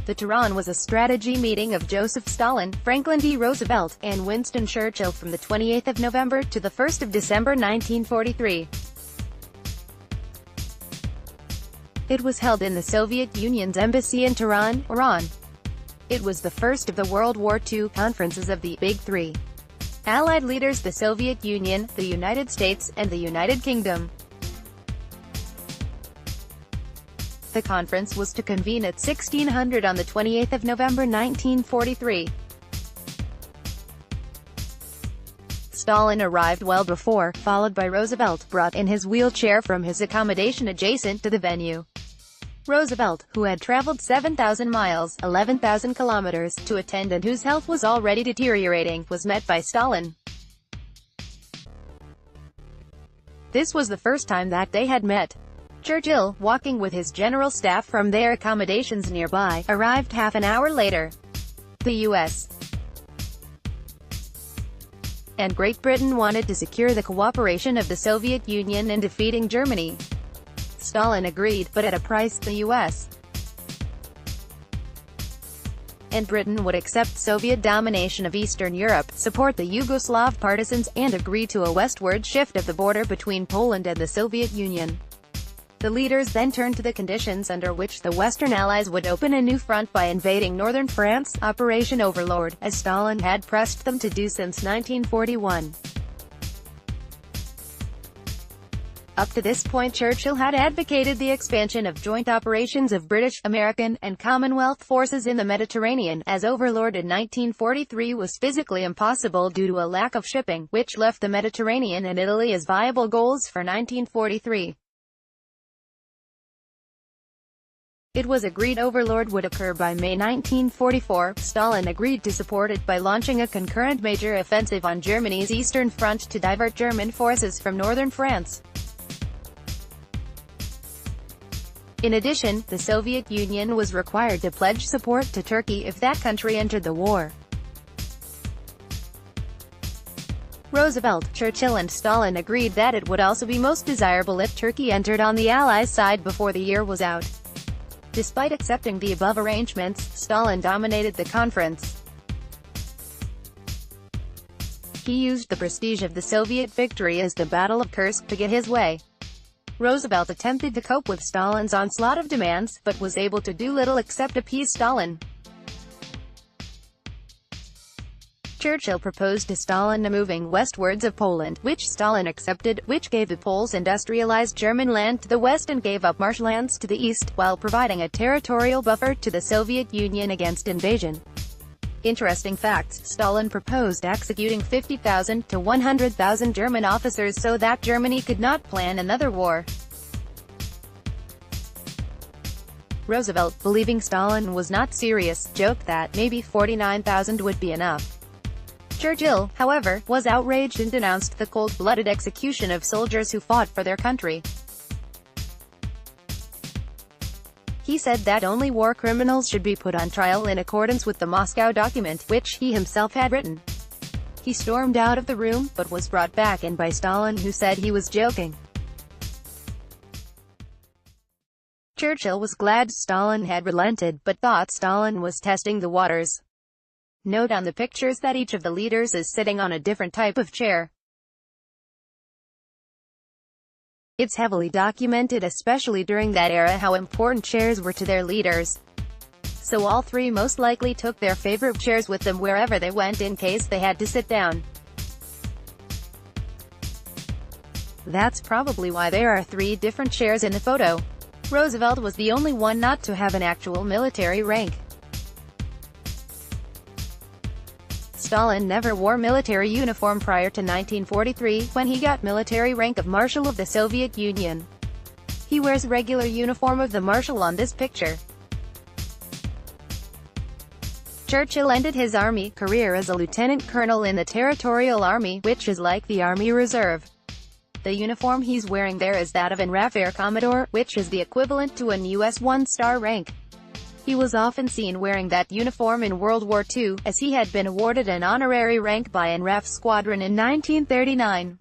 The Tehran was a strategy meeting of Joseph Stalin, Franklin D. Roosevelt, and Winston Churchill from the 28th of November to the 1st of December 1943. It was held in the Soviet Union's embassy in Tehran, Iran. It was the first of the World War II conferences of the Big Three Allied leaders: the Soviet Union, the United States, and the United Kingdom. The conference was to convene at 1600 on the 28th of November 1943. Stalin arrived well before, followed by Roosevelt, brought in his wheelchair from his accommodation adjacent to the venue. Roosevelt, who had traveled 7,000 miles, 11,000 kilometers, to attend and whose health was already deteriorating, was met by Stalin. This was the first time that they had met. Churchill, walking with his general staff from their accommodations nearby, arrived half an hour later. The U.S. and Great Britain wanted to secure the cooperation of the Soviet Union in defeating Germany. Stalin agreed, but at a price: the U.S. and Britain would accept Soviet domination of Eastern Europe, support the Yugoslav partisans, and agree to a westward shift of the border between Poland and the Soviet Union. The leaders then turned to the conditions under which the Western Allies would open a new front by invading northern France, Operation Overlord, as Stalin had pressed them to do since 1941. Up to this point, Churchill had advocated the expansion of joint operations of British, American, and Commonwealth forces in the Mediterranean, as Overlord in 1943 was physically impossible due to a lack of shipping, which left the Mediterranean and Italy as viable goals for 1943. It was agreed Overlord would occur by May 1944. Stalin agreed to support it by launching a concurrent major offensive on Germany's eastern front to divert German forces from northern France. In addition, the Soviet Union was required to pledge support to Turkey if that country entered the war. Roosevelt, Churchill and Stalin agreed that it would also be most desirable if Turkey entered on the Allies' side before the year was out. Despite accepting the above arrangements, Stalin dominated the conference. He used the prestige of the Soviet victory as the Battle of Kursk to get his way. Roosevelt attempted to cope with Stalin's onslaught of demands, but was able to do little except appease Stalin. Churchill proposed to Stalin a moving westwards of Poland, which Stalin accepted, which gave the Poles industrialized German land to the west and gave up marshlands to the east, while providing a territorial buffer to the Soviet Union against invasion. Interesting facts: Stalin proposed executing 50,000 to 100,000 German officers so that Germany could not plan another war. Roosevelt, believing Stalin was not serious, joked that maybe 49,000 would be enough. Churchill, however, was outraged and denounced the cold-blooded execution of soldiers who fought for their country. He said that only war criminals should be put on trial in accordance with the Moscow document, which he himself had written. He stormed out of the room, but was brought back in by Stalin, who said he was joking. Churchill was glad Stalin had relented, but thought Stalin was testing the waters. Note on the pictures that each of the leaders is sitting on a different type of chair. It's heavily documented, especially during that era, how important chairs were to their leaders. So all three most likely took their favorite chairs with them wherever they went in case they had to sit down. That's probably why there are three different chairs in the photo. Roosevelt was the only one not to have an actual military rank. Stalin never wore military uniform prior to 1943, when he got military rank of Marshal of the Soviet Union. He wears regular uniform of the Marshal on this picture. Churchill ended his army career as a lieutenant colonel in the Territorial Army, which is like the Army Reserve. The uniform he's wearing there is that of an RAF Air Commodore, which is the equivalent to an U.S. one-star rank. He was often seen wearing that uniform in World War II, as he had been awarded an honorary rank by an RAF squadron in 1939.